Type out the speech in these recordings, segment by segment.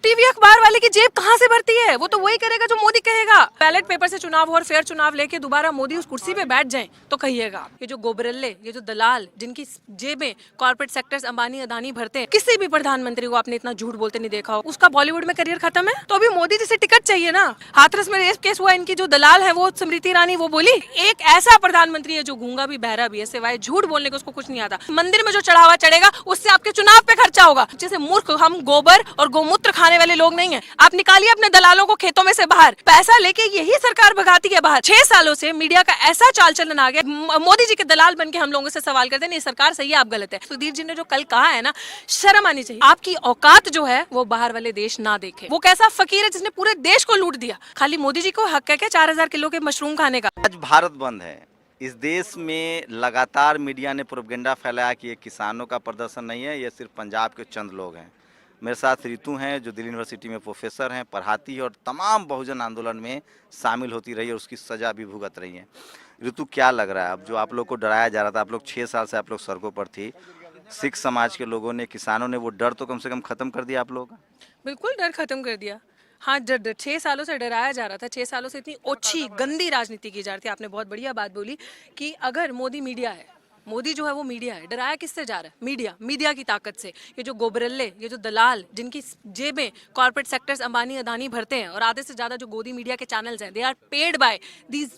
TV अखबार वाले की जेब कहाँ से भरती है? वो तो वही करेगा जो मोदी कहेगा। बैलेट पेपर से चुनाव हो और फेयर चुनाव लेके दोबारा मोदी उस कुर्सी पे बैठ जाएं तो कहिएगा। ये जो गोबरल्ले, ये जो दलाल, जिनकी जेबें कॉर्पोरेट सेक्टर्स अंबानी अदानी भरते हैं, किसी भी प्रधानमंत्री को आपने इतना झूठ बोलते नहीं देखा हो। उसका बॉलीवुड में करियर खत्म है तो अभी मोदी जी से टिकट चाहिए ना। हाथरस में रेप केस हुआ, इनकी जो दलाल है वो स्मृति ईरानी, वो बोली एक ऐसा प्रधानमंत्री है जो गूंगा भी बहरा भी है, सिवाय झूठ बोलने को उसको कुछ नहीं आता। मंदिर में जो चढ़ावा चढ़ेगा उससे आपके चुनाव पे खर्चा होगा। जैसे मूर्ख हम गोबर और गोमूत्र खाने वाले लोग नहीं है। आप निकालिए अपने दलालों को खेतों में से बाहर, पैसा लेके यही सरकार भगाती है बाहर। 6 सालों से मीडिया का ऐसा चाल चलन आ गया, मोदी जी के दलाल बन के हम लोगों से सवाल करते हैं नहीं सरकार सही है आप गलत है। सुधीर जी ने जो कल कहा है ना, शर्म आनी चाहिए। आपकी औकात जो है वो बाहर वाले देश ना देखे। वो कैसा फकीर है जिसने पूरे देश को लूट दिया, खाली मोदी जी को हक है क्या 4000 किलो के मशरूम खाने का। आज भारत बंद है। इस देश में लगातार मीडिया ने प्रोपेगेंडा फैलाया कि ये किसानों का प्रदर्शन नहीं है, ये सिर्फ पंजाब के चंद लोग हैं। मेरे साथ रितु हैं जो दिल्ली यूनिवर्सिटी में प्रोफेसर हैं, पढ़ाती है और तमाम बहुजन आंदोलन में शामिल होती रही और उसकी सज़ा भी भुगत रही हैं। रितु, क्या लग रहा है अब जो आप लोग को डराया जा रहा था, आप लोग 6 साल से आप लोग सड़कों पर थी, सिख समाज के लोगों ने, किसानों ने वो डर तो कम से कम ख़त्म कर दिया आप लोगों का? बिल्कुल डर खत्म कर दिया। हाँ, 6 सालों से डराया जा रहा था। 6 सालों से इतनी ओछी गंदी राजनीति की जा रही थी। आपने बहुत बढ़िया बात बोली कि अगर मोदी मीडिया है, मोदी जो है वो मीडिया है, डराया किससे जा रहा है? मीडिया की ताकत से। ये जो गोबरल्ले, ये जो दलाल, जिनकी जेबें कॉर्पोरेट सेक्टर्स अंबानी अदानी भरते हैं और आधे से ज्यादा जो गोदी मीडिया के चैनल्स हैं, they are paid by these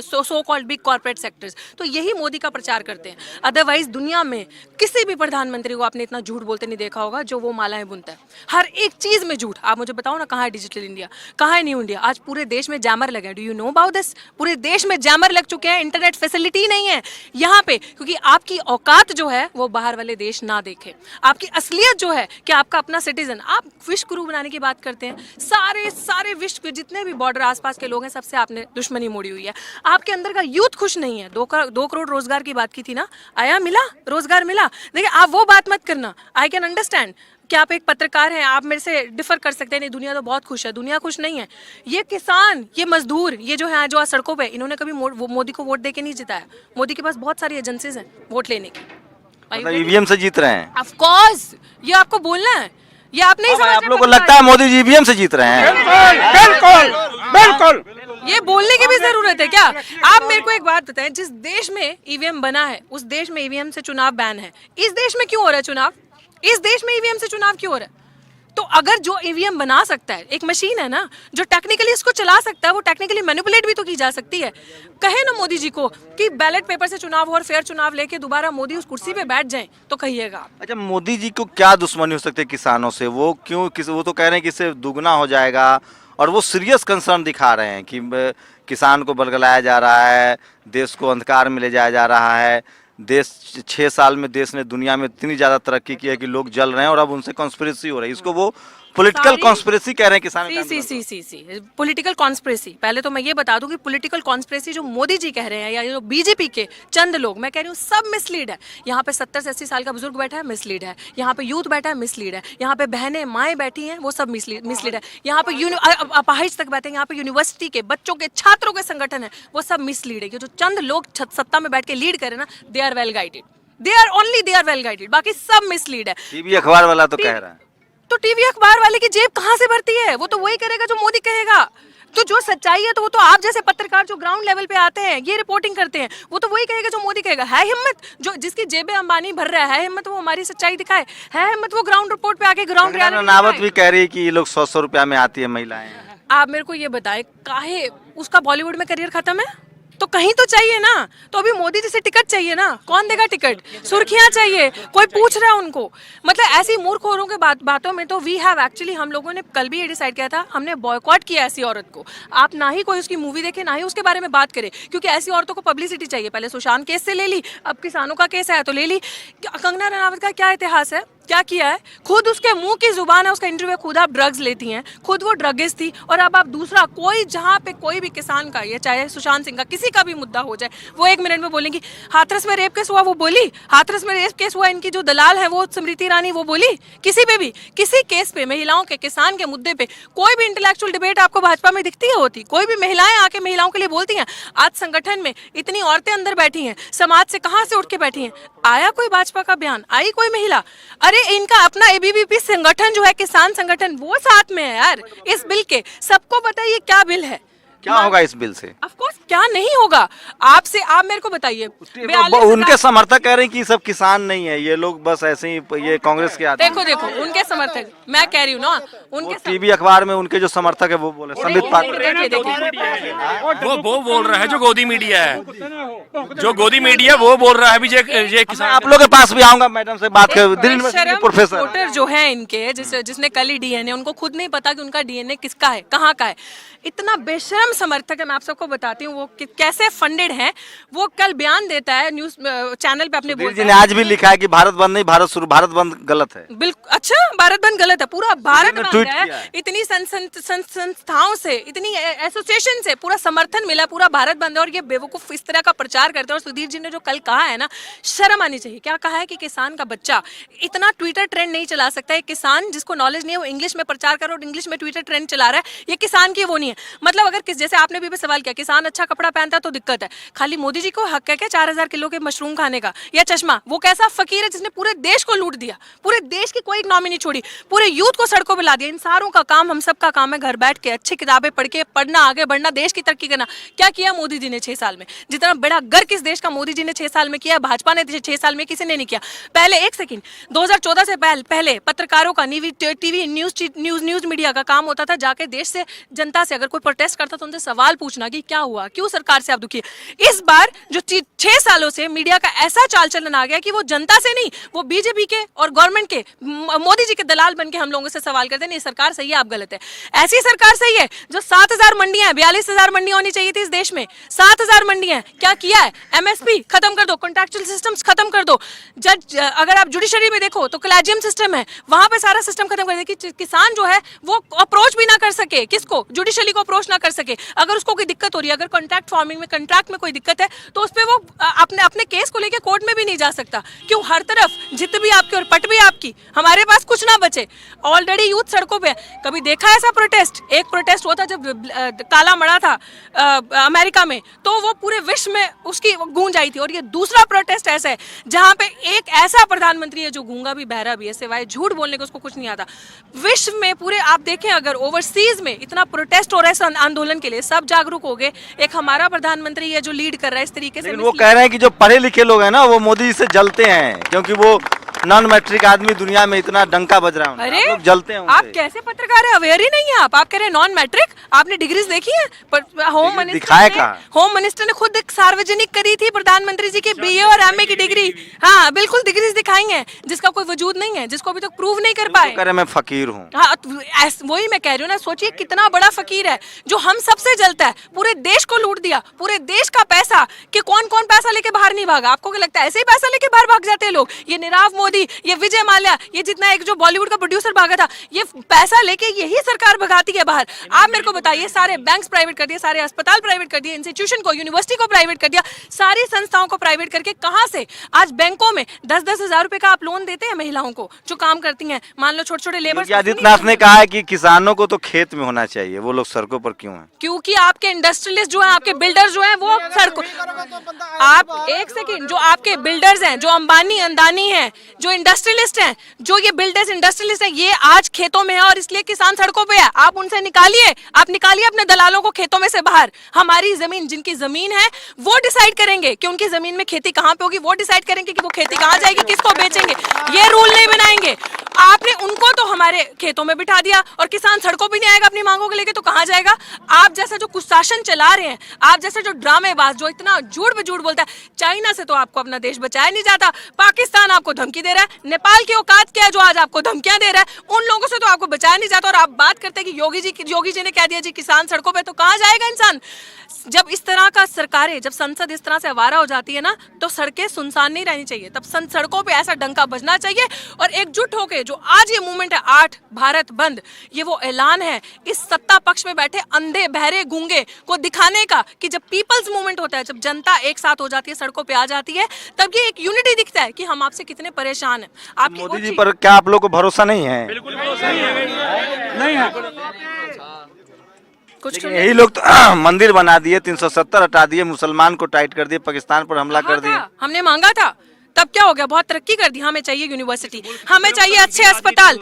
so called big corporate sectors. तो यही मोदी का प्रचार करते हैं। अदरवाइज दुनिया में किसी भी प्रधानमंत्री को आपने इतना झूठ बोलते नहीं देखा होगा जो वो मालाएं बुनता है। हर एक चीज में झूठ। आप मुझे बताओ ना, कहाँ है डिजिटल इंडिया, कहाँ है न्यू इंडिया? आज पूरे देश में जैमर लगे हैं। Do you know about this? पूरे देश में जैमर लग चुके हैं, इंटरनेट फैसिलिटी नहीं है यहाँ पे, क्योंकि आपकी औकात जो है वो बाहर वाले देश ना देखे। आपकी असलियत जो है कि आपका अपना सिटीजन। आप विश्व गुरु बनाने की बात करते हैं, सारे विश्व के जितने भी बॉर्डर आसपास के लोग हैं सबसे आपने दुश्मनी मोड़ी हुई है। आपके अंदर का यूथ खुश नहीं है। 2 करोड़ रोजगार की बात की थी ना, आया, मिला रोजगार मिला? देखिए, आप वो बात मत करना। आई कैन अंडरस्टैंड कि आप एक पत्रकार हैं, आप मेरे से डिफर कर सकते हैं, नहीं दुनिया तो बहुत खुश है। दुनिया खुश नहीं है। ये किसान, ये मजदूर, ये जो है जो आज सड़कों पे, इन्होंने कभी मोदी को वोट देके नहीं जिताया। मोदी के पास बहुत सारी एजेंसीज हैं वोट लेने की। मतलब ईवीएम से जीत रहे हैं? ऑफ कोर्स, ये आपको बोलना है, ये आप नहीं समझ। आप लोगों को लगता है मोदी जी ईवीएम से जीत रहे हैं? बिल्कुल। ये बोलने की भी जरूरत है क्या? आप मेरे को एक बात बताएं, जिस देश में ईवीएम बना है उस देश में ईवीएम से चुनाव बैन है। इस देश में क्यों हो रहा है चुनाव? इस देश में ईवीएम से चुनाव क्यों हो रहा है? तो अगर जो ईवीएम बना सकता है, एक मशीन है ना जो टेक्निकली इसको चला सकता है, वो टेक्निकली मैनिपुलेट भी तो की जा सकती है। कहे ना मोदी जी को कि बैलेट पेपर से चुनाव हो और फेयर चुनाव लेके दोबारा मोदी उस कुर्सी पे बैठ जाएं तो कहिएगा। अच्छा, मोदी जी को क्या दुश्मनी हो सकती है किसानों से? वो क्यों वो तो कह रहे हैं कि इससे दुगना हो जाएगा और वो सीरियस कंसर्न दिखा रहे हैं कि किसान को बरगलाया जा रहा है, देश को अंधकार में ले जाया जा रहा है। देश 6 साल में देश ने दुनिया में इतनी ज़्यादा तरक्की की है कि लोग जल रहे हैं और अब उनसे कॉन्स्पिरेसी हो रही है। इसको वो पॉलिटिकल कॉन्स्पिरेसी कह रहे हैं किसान। सी पॉलिटिकल कॉन्स्पिरेसी। पहले तो मैं ये बता दूं कि पॉलिटिकल कॉन्स्पिरेसी जो मोदी जी कह रहे हैं या जो बीजेपी के चंद लोग, मैं कह रही हूँ सब मिसलीड है। यहाँ पे 70 से 80 साल का बुजुर्ग बैठा है, मिसलीड है। यहाँ पे यूथ बैठा है, मिसलीड है। यहाँ पे बहनें माएँ बैठी हैं, वो सब मिसलीड है। यहाँ पे अपाहिज तक बैठे हैं, यहाँ पे यूनिवर्सिटी के बच्चों के छात्रों के संगठन है, वो सब मिसलीड है। जो चंद लोग सत्ता में बैठ के लीड करे ना, they are well guided, they are well guided, बाकी सब मिसलीड है। टीवी अखबार वाला तो कह रहा है। तो टीवी अखबार वाले की जेब कहाँ से भरती है? वो तो वही करेगा जो मोदी कहेगा। तो जो सच्चाई है तो वो तो आप जैसे पत्रकार जो ग्राउंड लेवल पे आते हैं, ये रिपोर्टिंग करते हैं, वो तो वही कहेगा जो मोदी कहेगा। है हिम्मत जो जिसकी जेबें अंबानी भर रहा है हिम्मत वो हमारी सच्चाई दिखाए? है हिम्मत वो ग्राउंड रिपोर्ट पे आके ग्राउंड रियलिटी? नावत भी कह रही है कि ये लोग 100 रुपया में आती है महिलाएं। आप मेरे को ये बताएं, काहे उसका बॉलीवुड में करियर खत्म है? तो कहीं तो चाहिए ना। तो अभी मोदी जी से टिकट चाहिए ना। कौन देगा टिकट? सुर्खियां चाहिए, कोई पूछ रहा है उनको। मतलब ऐसी मूर्खोरों के बातों में तो वी हैव एक्चुअली, हम लोगों ने कल भी ये डिसाइड किया था, हमने बॉयकॉट किया ऐसी औरत को। आप ना ही कोई उसकी मूवी देखे, ना ही उसके बारे में बात करे, क्योंकि ऐसी औरतों को पब्लिसिटी चाहिए। पहले सुशांत केस से ले ली, अब किसानों का केस आया तो ले ली। कंगना रनावत का क्या इतिहास है, क्या किया है? खुद उसके मुंह की जुबान है, उसका इंटरव्यू, खुद आप ड्रग्स लेती हैं, खुद वो ड्रगिस्ट थी। और अब आप दूसरा कोई, जहाँ पे कोई भी किसान का, ये चाहे सुशांत सिंह का किसी का भी मुद्दा हो जाए, वो 1 मिनट में बोलेंगी। हाथरस में रेप केस हुआ, वो बोली। हाथरस में रेप केस हुआ, इनकी जो दलाल है वो स्मृति ईरानी, वो बोली। किसी पे भी, किसी केस पे, महिलाओं के, किसान के मुद्दे पे कोई भी इंटेलेक्चुअल डिबेट आपको भाजपा में दिखती है होती? कोई भी महिलाएं आके महिलाओं के लिए बोलती हैं? आज संगठन में इतनी औरतें अंदर बैठी हैं, समाज से कहाँ से उठ के बैठी हैं? आया कोई भाजपा का बयान? आई कोई महिला? अरे अरे इनका अपना एबीवीपी संगठन जो है, किसान संगठन, वो साथ में है यार इस बिल के। सबको पता है ये क्या बिल है। क्या होगा इस बिल से? ऑफ कोर्स क्या नहीं होगा। आपसे आप मेरे को बताइए, उनके समर्थक कह रहे हैं कि सब किसान नहीं है, ये लोग बस ऐसे ही ये कांग्रेस के आदमी। देखो उनके समर्थक, मैं कह रही हूँ ना, उनके टीवी अखबार में उनके जो समर्थक है वो बोले संबित पात्रा, वो बोल रहा है जो गोदी मीडिया है, जो गोदी मीडिया वो बोल रहा है भी ये किसान। आप लोग के पास भी आऊंगा मैडम से बात कर, दिल्ली यूनिवर्सिटी के प्रोफेसर वोटर जो है इनके, जिसने कल ही डीएनए, उनको खुद नहीं पता कि उनका डीएनए किसका है, कहाँ का है। इतना बेशरम समर्थक है, मैं आप सबको बताती हूँ वो कैसे फंडेड है। वो कल बयान देता है न्यूज चैनल पे अपने जी ने आज भी लिखा है कि भारत बंद नहीं, भारत शुरू, भारत बंद गलत है। बिल्कुल, अच्छा भारत बंद गलत है, पूरा भारत बंद ट्वीट है। किया है। इतनी संस्थाओं से, इतनी एसोसिएशन से पूरा समर्थन मिला, पूरा भारत बंद है, और ये बेवकूफ इस तरह का प्रचार करते हैं। और सुधीर जी ने जो कल कहा है ना, शर्म आनी चाहिए। क्या कहा है कि किसान का बच्चा इतना ट्विटर ट्रेंड नहीं चला सकता है। किसान जिसको नॉलेज नहीं है वो इंग्लिश में प्रचार कर, और इंग्लिश में ट्विटर ट्रेंड चला रहा है, ये किसान की वो नहीं है। मतलब अगर जैसे आपने भी सवाल किया, किसान अच्छा कपड़ा पहनता है तो दिक्कत है, खाली मोदी जी को हक है क्या 4000 किलो के मशरूम खाने का या चश्मा? वो कैसा फकीर है जिसने पूरे देश को लूट दिया, पूरे देश की कोई इकनॉमी नहीं छोड़ी, पूरे यूथ को सड़कों पे ला दिया। इन सारों का काम, हम सब का काम है घर बैठ के अच्छी किताबें पढ़ के पढ़ना, आगे बढ़ना, देश की तरक्की करना। क्या किया मोदी जी ने 6 साल में? जितना बड़ा गर्क इस देश का मोदी जी ने 6 साल में किया, भाजपा ने 6 साल में किसी ने नहीं किया। पहले एक सेकंड, 2014 से पहले पत्रकारों का, टीवी न्यूज मीडिया का काम होता था जाके देश से, जनता से अगर कोई प्रोटेस्ट करता तो उनसे सवाल पूछना कि क्या हुआ, क्यों सरकार से आप दुखी है। इस बार जो 6 सालों से मीडिया का ऐसा चाल चलन आ गया कि वो जनता से नहीं, वो बीजेपी के और गवर्नमेंट के, मोदी जी के दलाल बन के हम लोगों से सवाल करते हैं, नहीं सरकार सही है, आप गलत है। ऐसी सरकार सही है जो 7000 मंडियां, 42,000 मंडियां होनी चाहिए थी इस देश में, 7000 मंडियां। क्या किया है? एमएसपी खत्म कर दो, कॉन्ट्रैक्चुअल सिस्टम्स खत्म कर दो। जज, अगर आप जुडिशरी में देखो तो कॉलेजियम सिस्टम है, वहां पे सारा सिस्टम खत्म कर दे कि किसान जो है वो अप्रोच भी ना कर सके, किसको? जुडिशरी को अप्रोच ना कर सके। अगर उसको कोई दिक्कत हो रही है, अगर कॉन्ट्रैक्ट फार्मिंग में, कॉन्ट्रैक्ट में कोई दिक्कत है, तो उस पर वो अपने केस को लेके कोर्ट में भी नहीं जा सकता। क्यों? हर तरफ जित भी आपकी और पट भी आपकी, हमारे पास कुछ ना बचे। ऑलरेडी यूथ सड़कों पे। कभी देखा ऐसा प्रोटेस्ट? एक प्रोटेस्ट हुआ था जब काला मड़ा था अमेरिका में, तो वो पूरे विश्व में उसकी गूंज आई थी। और ये दूसरा प्रोटेस्ट ऐसा है जहां पे एक ऐसा प्रधानमंत्री है जो गूंगा भी बहरा भी है, सिवाय झूठ बोलने को उसको कुछ नहीं आता। विश्व में पूरे आप देखें, अगर ओवरसीज में इतना प्रोटेस्ट हो रहा है आंदोलन के लिए, सब जागरूक हो गए। एक हमारा प्रधानमंत्री है जो लीड कर रहा है इस तरीके से। वो कह रहे हैं कि जो पढ़े लिखे लोग हैं ना वो मोदी जी से जलते हैं, क्योंकि वो नॉन मैट्रिक आदमी दुनिया में इतना डंका बज रहा है, अरे लोग जलते हैं आप कैसे पत्रकार है, अवेयर ही नहीं है आप कह रहे हैं नॉन मैट्रिक? आपने डिग्रीज देखी है? होम मिनिस्टर ने खुद एक सार्वजनिक करी थी प्रधानमंत्री जी की बीए और एमए की डिग्री। हाँ बिल्कुल, डिग्रीज दिखाई है, जिसका कोई वजूद नहीं है, जिसको अभी तक प्रूव नहीं कर पाए। कह रहे मैं फकीर हूँ। हाँ वही मैं कह रही हूँ ना, सोचिए कितना बड़ा फकीर है जो हम सबसे जलता है, पूरे देश को लूट दिया, पूरे देश का पैसा। कि कौन कौन पैसा लेके बाहर नहीं भागा? आपको क्या लगता है ऐसे ही पैसा लेके बाहर भाग जाते हैं लोग? ये नीरव मोदी, ये विजय माल्या, ये जितना एक जो बॉलीवुड का प्रोड्यूसर भागा था, ये पैसा लेके यही सरकार भगाती है बाहर। आप मेरे को बताइए, सारे बैंक्स प्राइवेट कर दिए, सारे अस्पताल प्राइवेट कर दिए, इंस्टीट्यूशन को, यूनिवर्सिटी को प्राइवेट कर दिया, सारी संस्थाओं को प्राइवेट करके कहां से आज बैंकों में 10-10 हजार रुपए का आप लोन देते हैं महिलाओं को जो काम करती हैं। मान लो छोटे छोटे लेबर। आदित्यनाथ ने कहा है कि किसानों को तो खेत में होना चाहिए, वो लोग सड़कों पर क्यों हैं? क्योंकि आपके इंडस्ट्रियलिस्ट जो है, आपके बिल्डर जो है वो सड़कों। आप एक सेकंड, जो आपके बिल्डर्स हैं, जो अंबानी अंदानी हैं, जो इंडस्ट्रियलिस्ट हैं, जो ये बिल्डर्स इंडस्ट्रियलिस्ट हैं, ये आज खेतों में है और इसलिए किसान सड़कों पे है। आप उनसे निकालिए, आप निकालिए अपने दलालों को खेतों में से बाहर। हमारी जमीन, जिनकी जमीन है वो डिसाइड करेंगे कि उनकी जमीन में खेती कहां पे होगी, वो डिसाइड करेंगे कि वो खेती कहां जाएगी, किसको बेचेंगे। ये रूल नहीं बनाएंगे। आपने उनको तो हमारे खेतों में बिठा दिया और किसान सड़कों पे नहीं आएगा अपनी मांगों को लेके, तो कहां जाएगा? आप जैसा जो कुशासन चला रहे हैं, आप जैसे जो ड्रामेबाज, जो इतना झूठ पे झूठ बोलता है, चाइना से तो आपको अपना देश बचाया नहीं जाता, पाकिस्तान आपको धमकी दे रहा है, नेपाल की औकात क्या है जो आज आपको धमकियां दे रहा है, उन लोगों से तो आपको बचाया नहीं जाता। और आप बात करते हैं कि योगी जी ने कह दिया जी किसान सड़कों पे, तो कहां जाएगा इंसान? जब इस तरह का सरकारें, जब संसद इस तरह से आवारा हो जाती है ना, तो सड़कें सुनसान नहीं रहनी चाहिए, तब सड़कों पे ऐसा डंका बजना चाहिए। और एकजुट होके जो आज ये मूवमेंट है 8 भारत बंद, ये वो ऐलान है इस सत्ता पक्ष में बैठे अंधे बहरे गूंगे को दिखाने का कि जब पीपल्स मूवमेंट होता है, जब जनता एक साथ हो जाती है, सड़कों पे आ जाती है, तब ये एक यूनिटी दिखता है कि हम आपसे कितने परेशान हैं। आप मोदी जी पर क्या आप लोग को भरोसा नहीं है? बिल्कुल भरोसा नहीं है। कुछ यही लोग तो मंदिर बना दिए, 370 हटा दिए, मुसलमान को टाइट कर दिए, पाकिस्तान पर हमला कर दिए। हमने मांगा था तब क्या हो गया, बहुत तरक्की कर दी। हमें चाहिए यूनिवर्सिटी, हमें चाहिए अच्छे अस्पताल,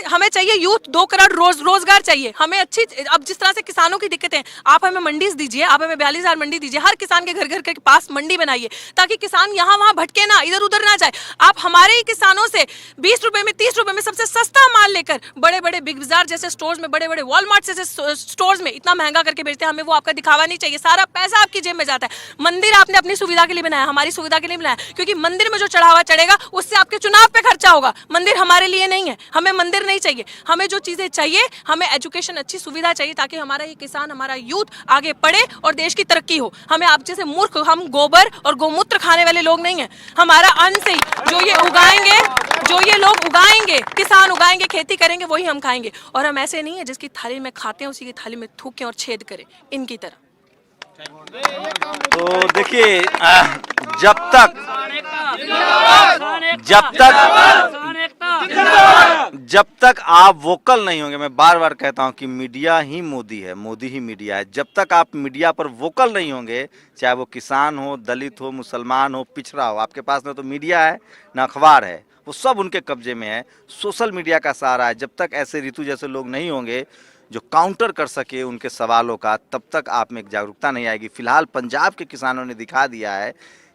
हमें चाहिए यूथ, 2 करोड़ रोजगार चाहिए, हमें अच्छी, अब जिस तरह से किसानों की दिक्कतें हैं, आप हमें मंडी दीजिए, आप हमें 42,000 मंडी दीजिए, हर किसान के घर घर के पास मंडी बनाइए, ताकि किसान यहाँ वहाँ भटके ना, इधर उधर ना जाए। आप हमारे ही किसानों से 20 रुपए में, 30 रुपए में सबसे सस्ता माल लेकर बड़े बड़े बिग बाजार जैसे स्टोर्स में, बड़े बड़े वॉलमार्ट जैसे स्टोर्स में इतना महंगा करके बेचते हैं। हमें वो आपका दिखावा नहीं चाहिए, सारा पैसा आपकी जेब में जाता है। मंदिर आपने अपनी सुविधा के लिए बनाया, हमारी सुविधा के लिए बनाया, क्योंकि मंदिर में जो चढ़ावा चढ़ेगा उससे आपके चुनाव पे खर्चा होगा। मंदिर हमारे लिए नहीं है, हमें मंदिर नहीं चाहिए। हमें जो चीजें चाहिए, हमें एजुकेशन, अच्छी सुविधा चाहिए, ताकि हमारा ये किसान, हमारा यूथ आगे पढ़े और देश की तरक्की हो। हमें आप जैसे मूर्ख, हम गोबर और गोमूत्र खाने वाले लोग नहीं हैं। हमारा अन्न से जो ये उगाएंगे, जो ये लोग उगाएंगे, किसान उगाएंगे, खेती करेंगे, वही हम खाएंगे। और हम ऐसे नहीं है जिसकी थाली में खाते हैं उसी की थाली में थूकें और छेद करें, इनकी तरह। तो देखिए, जब तक आप वोकल नहीं होंगे, मैं बार बार कहता हूं कि मीडिया ही मोदी है, मोदी ही मीडिया है। जब तक आप मीडिया पर वोकल नहीं होंगे, चाहे वो किसान हो, दलित हो, मुसलमान हो, पिछड़ा हो, आपके पास ना तो मीडिया है ना अखबार है, वो सब उनके कब्जे में है। सोशल मीडिया का सहारा है। जब तक ऐसे ऋतु जैसे लोग नहीं होंगे जो काउंटर कर सके उनके सवालों का, तब तक आप में एक जागरूकता नहीं आएगी। फिलहाल पंजाब के किसानों ने दिखा दिया है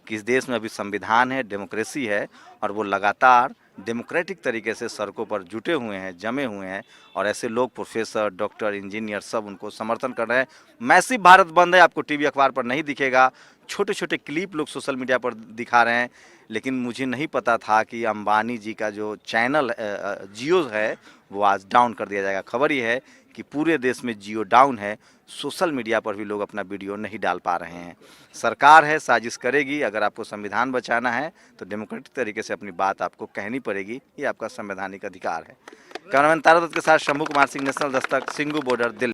कि इस देश में अभी संविधान है, डेमोक्रेसी है, और वो लगातार डेमोक्रेटिक तरीके से सड़कों पर जुटे हुए हैं, जमे हुए हैं, और ऐसे लोग, प्रोफेसर, डॉक्टर, इंजीनियर, सब उनको समर्थन कर रहे हैं। मैसिव भारत बंद है, आपको टीवी अखबार पर नहीं दिखेगा, छोटे छोटे क्लिप लोग सोशल मीडिया पर दिखा रहे हैं। लेकिन मुझे नहीं पता था कि अंबानी जी का जो चैनल जियो है वो आज डाउन कर दिया जाएगा। खबर ये है कि पूरे देश में जियो डाउन है, सोशल मीडिया पर भी लोग अपना वीडियो नहीं डाल पा रहे हैं। सरकार है, साजिश करेगी। अगर आपको संविधान बचाना है तो डेमोक्रेटिक तरीके से अपनी बात आपको कहनी पड़ेगी, ये आपका संवैधानिक अधिकार है। कैमरामैन तारा दत्त के साथ शंभू कुमार सिंह, नेशनल दस्तक, सिंगू बॉर्डर, दिल्ली।